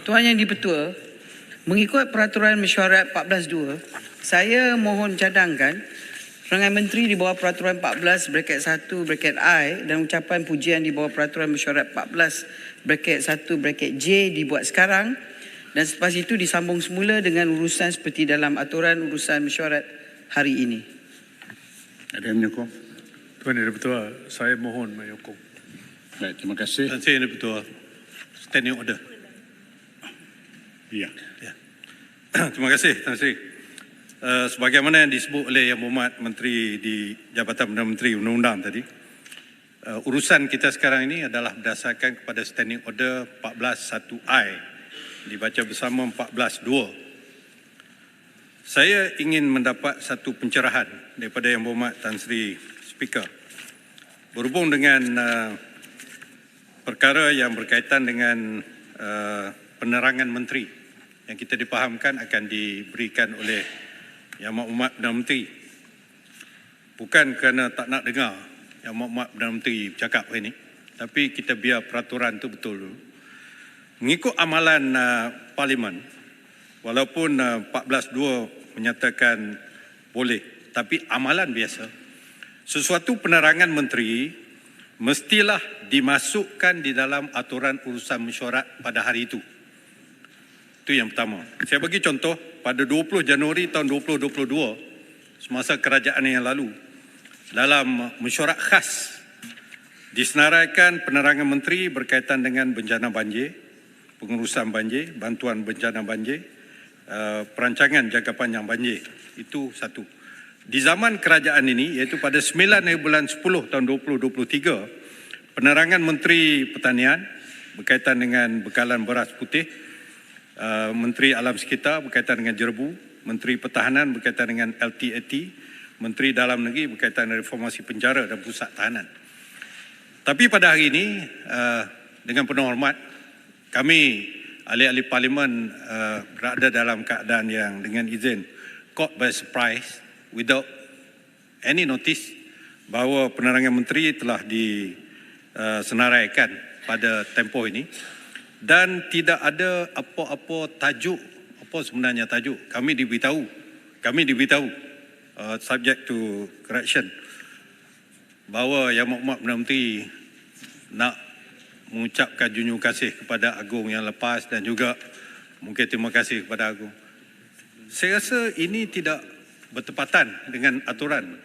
Tuan Yang di-Pertua, mengikut peraturan mesyuarat 14.2, saya mohon cadangkan Perangai Menteri di bawah peraturan 14/1/I dan ucapan pujian di bawah peraturan mesyuarat 14/1/J dibuat sekarang dan selepas itu disambung semula dengan urusan seperti dalam aturan urusan mesyuarat hari ini. Ada yang menyokong? Tuan Yang di-Pertua, saya mohon menyokong. Baik, terima kasih. Tan Sri Yang di-Pertua, standing order. Ya. Terima kasih, Tan Sri. Sebagaimana yang disebut oleh Yang Berhormat Menteri di Jabatan Perdana Menteri Undang-Undang tadi, urusan kita sekarang ini adalah berdasarkan kepada Standing Order 14.1I dibaca bersama 14.2. Saya ingin mendapat satu pencerahan daripada Yang Berhormat Tan Sri Speaker berhubung dengan perkara yang berkaitan dengan penerangan menteri yang kita dipahamkan akan diberikan oleh Yang Berhormat Perdana Menteri. Bukan kerana tak nak dengar Yang Berhormat Perdana Menteri bercakap hari ini, tapi kita biar peraturan itu betul dulu. Mengikut amalan Parlimen, walaupun 14.2 menyatakan boleh, tapi amalan biasa, sesuatu penerangan menteri mestilah dimasukkan di dalam aturan urusan mesyuarat pada hari itu. Itu yang pertama. Saya bagi contoh, pada 20 Januari tahun 2022, semasa kerajaan yang lalu, dalam mesyuarat khas, disenaraikan penerangan menteri berkaitan dengan bencana banjir, pengurusan banjir, bantuan bencana banjir, perancangan jangka panjang banjir. Itu satu. Di zaman kerajaan ini, iaitu pada 9 bulan 10 tahun 2023, penerangan Menteri Pertanian berkaitan dengan bekalan beras putih, Menteri Alam Sekitar berkaitan dengan jerebu, Menteri Pertahanan berkaitan dengan LTAT, Menteri Dalam Negeri berkaitan dengan reformasi penjara dan pusat tahanan. Tapi pada hari ini, dengan penuh hormat, kami ahli-ahli Parlimen berada dalam keadaan yang dengan izin caught by surprise without any notice bahawa penerangan menteri telah disenaraikan pada tempoh ini dan tidak ada apa-apa tajuk, apa sebenarnya tajuk. Kami diberitahu subject to correction bahawa Yang Berhormat Perdana Menteri nak mengucapkan junjung kasih kepada Agong yang lepas dan juga mungkin terima kasih kepada Agong. Saya rasa ini tidak bertepatan dengan aturan.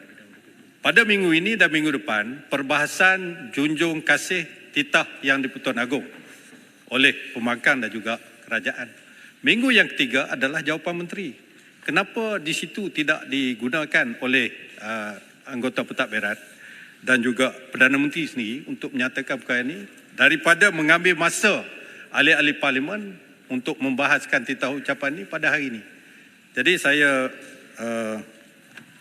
Pada minggu ini dan minggu depan, perbahasan junjung kasih titah Yang di-Pertuan Agong oleh pembangkang dan juga kerajaan. Minggu yang ketiga adalah jawapan menteri. Kenapa di situ tidak digunakan oleh anggota pentadbiran dan juga Perdana Menteri sendiri untuk menyatakan perkara ini daripada mengambil masa ahli-ahli Parlimen untuk membahaskan titah ucapan ini pada hari ini. Jadi saya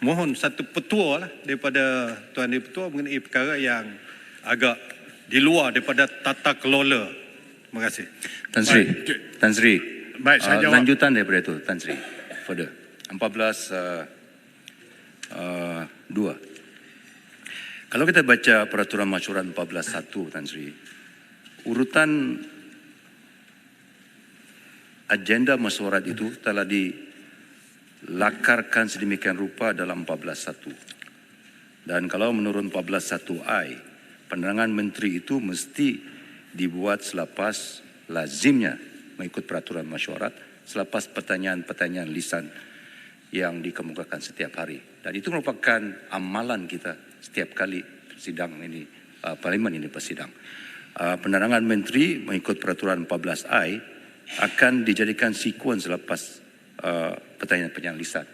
mohon satu petua lah daripada Tuan Di-Pertua mengenai perkara yang agak di luar daripada tata kelola. Terima kasih. Tan Sri. Baik, saya jawab. Lanjutan daripada itu, Tan Sri. Further. 14.2. Kalau kita baca peraturan mesyuarat 14.1, Tan Sri, urutan agenda mesyuarat itu telah dilakarkan sedemikian rupa dalam 14.1. Dan kalau menurut 14.1I, penerangan menteri itu mesti dibuat selepas lazimnya mengikut peraturan mesyuarat, selepas pertanyaan-pertanyaan lisan yang dikemukakan setiap hari. Dan itu merupakan amalan kita setiap kali sidang ini, Parlimen ini bersidang. Penerangan menteri mengikut peraturan 14I akan dijadikan sekuens selepas pertanyaan-pertanyaan lisan.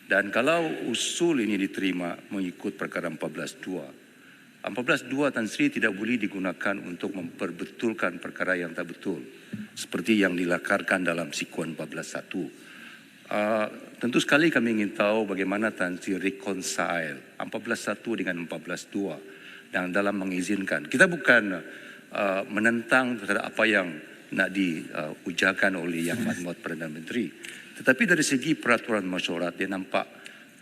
Dan kalau usul ini diterima mengikut perkara 14.2, 14.2 Tan Sri tidak boleh digunakan untuk memperbetulkan perkara yang tak betul seperti yang dilakarkan dalam sekuen 14.1. Tentu sekali kami ingin tahu bagaimana Tan Sri reconcile 14.1 dengan 14.2 dan dalam mengizinkan. Kita bukan menentang terhadap apa yang nak diujarkan oleh Yang Berhormat Perdana Menteri, tetapi dari segi peraturan mesyuarat dia nampak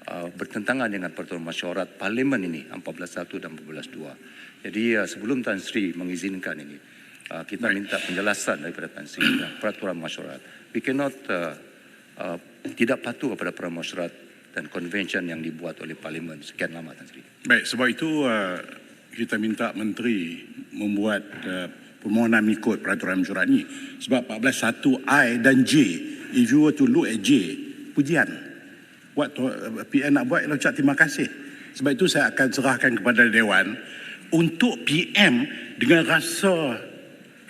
bertentangan dengan peraturan mesyuarat Parlimen ini 14.1 dan 14.2. Jadi sebelum Tan Sri mengizinkan ini, kita minta penjelasan daripada Tan Sri tentang peraturan masyarakat. We cannot tidak patuh kepada peraturan masyarakat dan convention yang dibuat oleh Parlimen sekian lama, Tan Sri. Baik, sebab itu kita minta Menteri membuat permohonan mengikut peraturan mesyuarat ini. Sebab 14.1 I dan J, if you were to look at J, pujian. Buat PN nak buat, ucap terima kasih. Sebab itu saya akan serahkan kepada Dewan untuk PM dengan rasa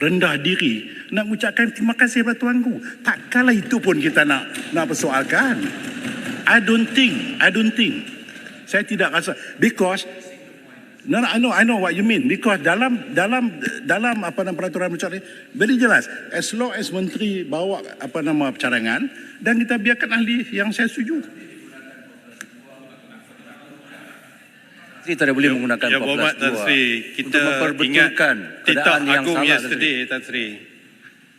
rendah diri nak ucapkan terima kasih kepada tuanku. Takkanlah itu pun kita nak persoalkan. I don't think. Saya tidak rasa, because no, I know what you mean, because dalam peraturan mesyuarat very jelas, as long as menteri bawa cadangan dan kita biarkan ahli yang saya setuju. Kita tidak boleh menggunakan Ya, Berhormat Tan 14.2 Sri, untuk kita memperbetulkan ingat titah keadaan yang agung salah. yesterday, Tan Sri.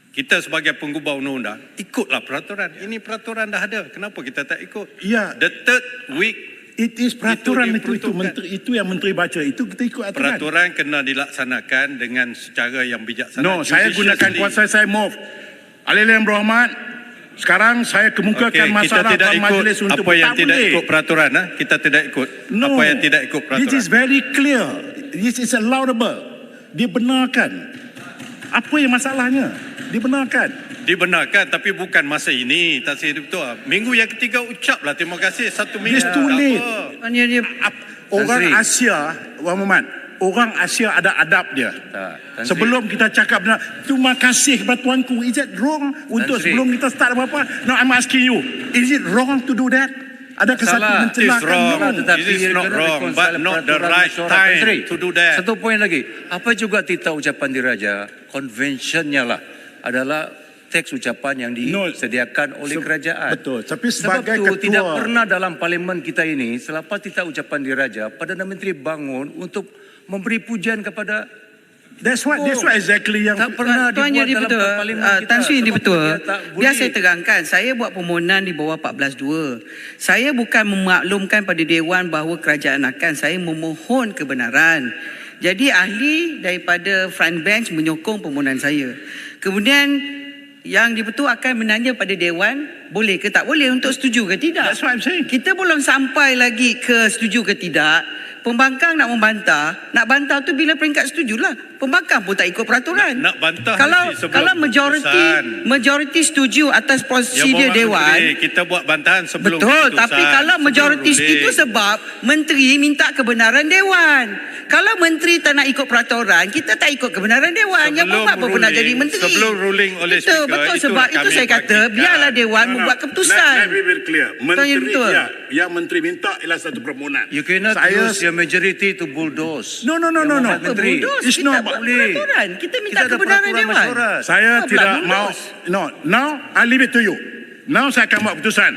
Kita sebagai penggubah undang-undang, ikutlah peraturan. Ini peraturan dah ada. Kenapa kita tak ikut? Ya, The third week, it is peraturan itu diperuntukkan. menteri itu yang menteri baca itu kita ikut aturan. peraturan kena dilaksanakan dengan secara yang bijaksana. No, saya gunakan Judiciously. kuasa saya move. Ahli yang berhormat, sekarang saya kemukakan masalah kita tidak ikut majlis untuk apa yang tak tidak boleh. ikut peraturan. Kita tidak ikut No, apa yang tidak ikut peraturan. This is very clear. This is allowable. Dibenarkan. Apa yang masalahnya? Dibenarkan. Dibenarkan, tapi bukan masa ini. Tak saya betul. Minggu yang ketiga ucaplah terima kasih. 1 minggu. It's too tak late. apa. Hanya dia Orang Sri. Asia, Wan Muhammad, orang Asia ada adab dia. Tan Sri, Sebelum kita cakap benar, terima kasih kepada tuanku. Is it wrong untuk Sri. sebelum kita start apa-apa? No, I'm asking you. Is it wrong to do that? Adakah satu Salah. It is mencelakakan wrong. orang? tetapi This is not kena wrong, but reconcile not the peraturan right masyarakat, Tan time Sri. to do that. Satu poin lagi. Apa juga titah ucapan diraja, konvensinya lah adalah teks ucapan yang No, disediakan oleh kerajaan. Betul. Tapi Sebab sebagai itu ketua, tidak pernah dalam parlimen kita ini selepas titah ucapan diraja, Perdana Menteri bangun untuk memberi pujian kepada that's what exactly yang tak pernah Tuan dibuat Jadi dalam betul, parlimen kita. Tan Sri ini Sebab betul. dia tak Biar boleh. saya terangkan, saya buat permohonan di bawah 14.2. Saya bukan memaklumkan pada Dewan bahawa kerajaan akan, saya memohon kebenaran. Jadi ahli daripada front bench menyokong permohonan saya. Kemudian yang di-Pertu akan menanya pada Dewan, boleh ke tak boleh untuk setuju ke tidak. That's what I'm saying. Kita belum sampai lagi ke setuju ke tidak. Pembangkang nak membantah, nak bantah tu bila peringkat setujulah. Pembangkang pun tak ikut peraturan. Nak bantah kalau nanti sebelum kalau keputusan. majoriti setuju atas prosedur Berhormat Dewan. Menteri, kita buat bantahan sebelum Betul, keputusan. tapi kalau Sebelum majoriti ruling. setuju sebab menteri minta kebenaran Dewan. Kalau menteri tak nak ikut peraturan, kita tak ikut kebenaran Dewan. Yang Sebelum Muhammad pun pernah ruling, jadi menteri. sebelum ruling oleh betul, speaker, betul, itulah sebab itu kami saya kata bagikan. biarlah Dewan membuat keputusan. Let me be clear. Menteri betul. yang menteri minta ialah satu permohonan. You cannot Saya- use your majority to bulldoze. No. Yang Muhammad Apa Menteri. bulldoze? It's Kita not buat boleh. peraturan. Kita minta Kita ada kebenaran peraturan Dewan. masyarakat. Saya Apa tidak pula mau. lulus? No, now I leave it to you. Now saya akan buat keputusan.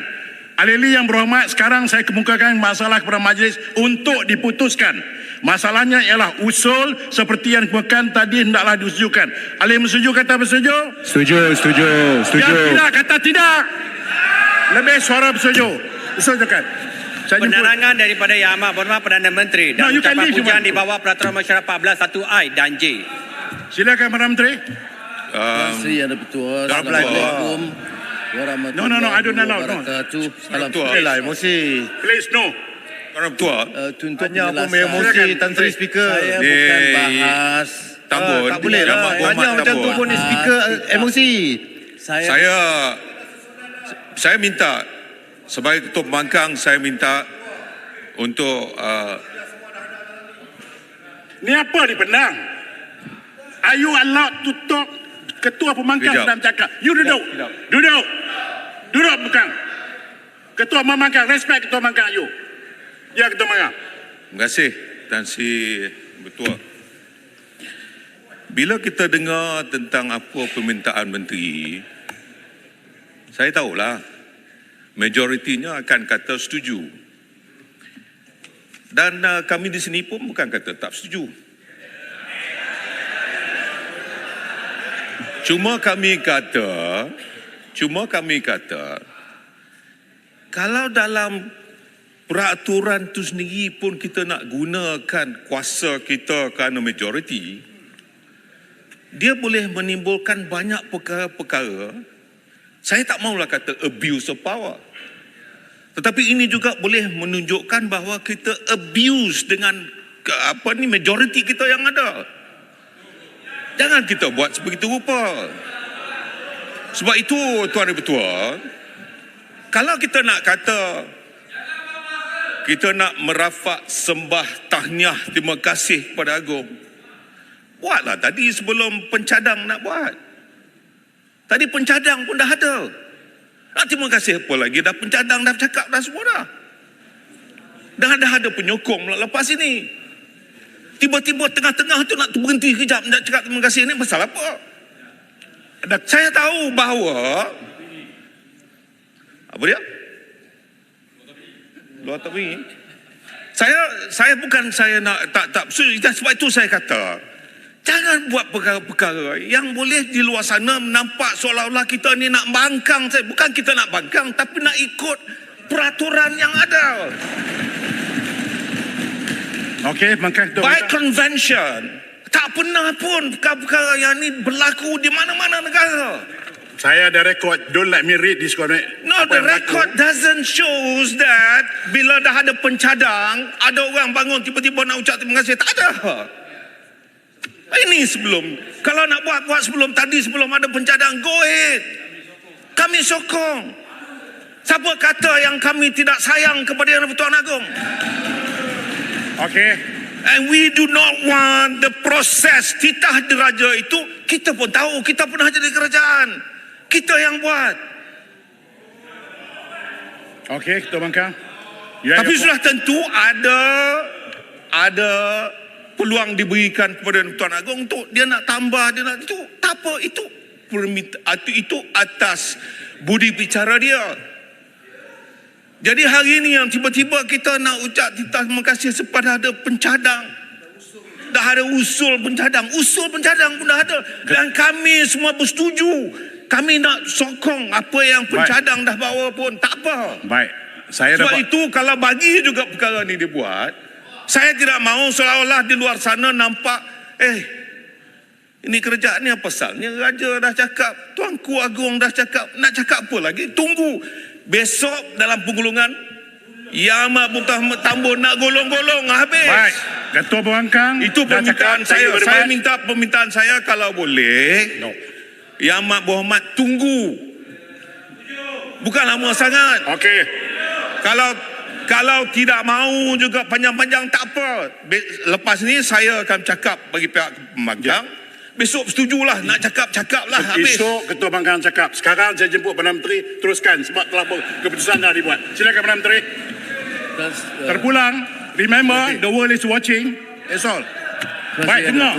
Ahli yang berhormat, sekarang saya kemukakan masalah kepada majlis untuk diputuskan. Masalahnya ialah usul seperti yang dikemukakan tadi hendaklah disetujukan. Ahli bersetuju kata bersetuju? Setuju. Yang tidak kata tidak. Lebih suara bersetuju. Setujukan. Saya jemput. Penerangan daripada Yang Amat Berhormat Perdana Menteri No, dan you can ucapan leave, pujian Juman. di bawah Peraturan Masyarakat 14.1 I dan J. Silakan Perdana Menteri. Sri Yang Di-Pertua. Dalam Assalamualaikum warahmatullahi No, I don't allow, no. wabarakatuh. Salam Lah emosi. Please no. Orang tua. Untuk Tanya apa penjelasan. emosi Tan Sri Speaker. Saya Ni bukan bahas. Tambun. Tak boleh lah. Tanya macam tu pun ni speaker emosi. Saya minta sebagai ketua pembangkang, saya minta untuk Ni apa ni penang? Are you allowed to talk? Ketua pembangkang Kejap. sedang cakap. You duduk. Duduk. Duduk pembangkang. Ketua pembangkang. Respect ketua pembangkang you. Ya ketua pembangkang. terima kasih Tan Sri Ketua. Bila kita dengar tentang apa permintaan menteri, saya tahulah majoritinya akan kata setuju. Dan kami di sini pun bukan kata tak setuju. Cuma kami kata kalau dalam peraturan tu sendiri pun kita nak gunakan kuasa kita kerana majoriti, dia boleh menimbulkan banyak perkara-perkara. Saya tak maulah kata abuse of power. Tetapi ini juga boleh menunjukkan bahawa kita abuse dengan majoriti kita yang ada. Jangan kita buat sebegitu rupa. Sebab itu Tuan dan Ketua, kalau kita nak kata kita nak merafak sembah tahniah terima kasih kepada Agong, buatlah tadi sebelum pencadang nak buat. Tadi pencadang pun dah ada. Nak terima kasih apa lagi? Dah pencadang, dah cakap dah semua dah. Dah ada penyokong lepas ini. Tiba-tiba tengah-tengah tu nak berhenti kejap nak cakap terima kasih ni pasal apa? Saya tahu bahawa apa dia? Luar tepi. Saya bukan saya nak tak sebab itu saya kata jangan buat perkara-perkara yang boleh di luar sana nampak seolah-olah kita ni nak bangkang. Bukan kita nak bangkang, tapi nak ikut peraturan yang ada. Okey, maka By convention, tak pernah pun perkara-perkara yang ni berlaku di mana-mana negara. saya ada rekod. Don't let me read this comment. No, the record doesn't shows that bila dah ada pencadang, ada orang bangun tiba-tiba nak ucap terima kasih. Tak ada. Ini sebelum. Kalau nak buat sebelum tadi, sebelum ada pencadang, go ahead. Kami sokong. Siapa kata yang kami tidak sayang kepada Yang Di-Pertuan Agong? Okey. And we do not want the proses titah diraja itu. Kita pun tahu, kita pernah jadi kerajaan. Kita yang buat. Okey, Ketua Bangkang. Tapi sudah tentu ada peluang diberikan kepada Tuan Agong untuk dia nak tambah, dia nak itu. Tak apa, itu atas budi bicara dia. Jadi hari ini yang tiba-tiba kita nak ucap terima kasih sepada ada pencadang. Dah ada usul pencadang pun dah ada. Dan kami semua bersetuju. Kami nak sokong apa yang pencadang dah bawa pun tak apa. Baik. Saya Sebab dapat itu kalau bagi juga perkara ni dibuat, saya tidak mahu seolah-olah di luar sana nampak ini kerajaan ni apa pasalnya? Raja dah cakap, Tuanku Agong dah cakap, nak cakap apa lagi? Tunggu besok dalam penggulungan Yang Amat Bertahta Tambun nak golong-golong habis. Baik. Ketua Bangkang. Itu permintaan saya. Saya minta permintaan saya kalau boleh. No. Yang Amat Berhormat tunggu. Bukan lama sangat. Okey. Kalau tidak mahu juga panjang-panjang tak apa. Lepas ni saya akan cakap bagi pihak pembangkang. Besok setujulah nak cakap lah habis. Esok Ketua Bangkang cakap. Sekarang saya jemput Perdana Menteri, teruskan sebab telah keputusan dah dibuat. Silakan Perdana Menteri. Terpulang. Remember, the world is watching. That's all. Baik, dengar.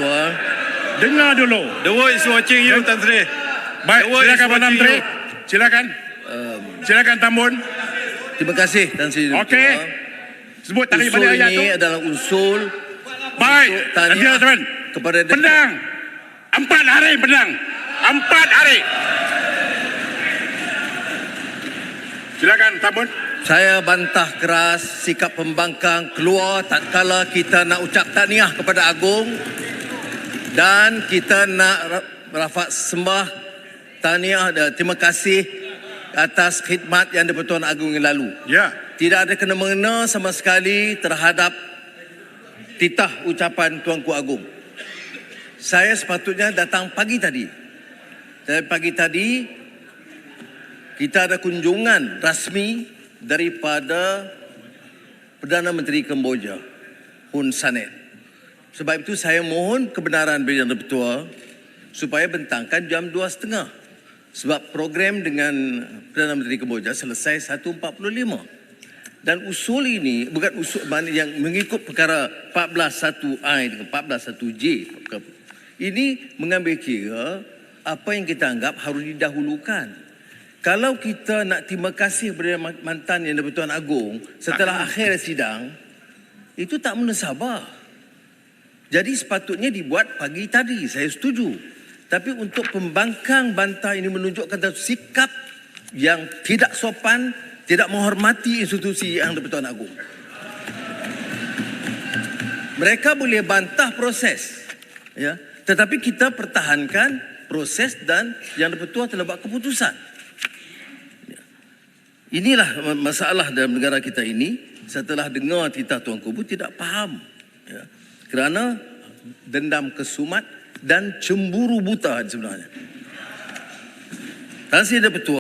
Dengar dulu. The world is watching you, Tan Sri. Baik, The world silakan is Perdana watching Menteri. you. Silakan. Silakan Tambun. Terima kasih Tan Sri Dan Okey. Ketua. Sebut tarik Usul balik ayat tu. ini adalah usul Baik. tahniah Nanti teman. kepada Pendang. 4 hari pendang. 4 hari. Silakan Tambun. Saya bantah keras sikap pembangkang keluar tatkala kita nak ucap tahniah kepada Agong dan kita nak merafak sembah tahniah dan terima kasih atas khidmat Yang Di-Pertuan Agong yang lalu. Ya. Tidak ada kena-mengena sama sekali terhadap titah ucapan Tuanku Agong. Saya sepatutnya datang pagi tadi. Dan pagi tadi kita ada kunjungan rasmi daripada Perdana Menteri Kemboja, Hun Sanet. Sebab itu saya mohon kebenaran Yang Di-Pertua supaya bentangkan jam 2.30. Sebab program dengan Perdana Menteri Kemboja selesai 1.45. Dan usul ini bukan usul yang mengikut perkara 14.1I dengan 14.1J. Ini mengambil kira apa yang kita anggap harus didahulukan. Kalau kita nak terima kasih kepada mantan Yang Di-Pertuan Agong setelah akhir sidang, itu tak menasabah. Jadi sepatutnya dibuat pagi tadi, saya setuju. Tapi untuk pembangkang bantah ini menunjukkan satu sikap yang tidak sopan, tidak menghormati institusi Yang Di-Pertuan Agong. Mereka boleh bantah proses, ya, Tetapi kita pertahankan proses dan Yang di-Pertua telah buat keputusan. Inilah masalah dalam negara kita ini. Setelah dengar titah Tuanku Ibu tidak faham. Ya. Kerana dendam kesumat dan cemburu buta sebenarnya. Tan Sri Di-Pertua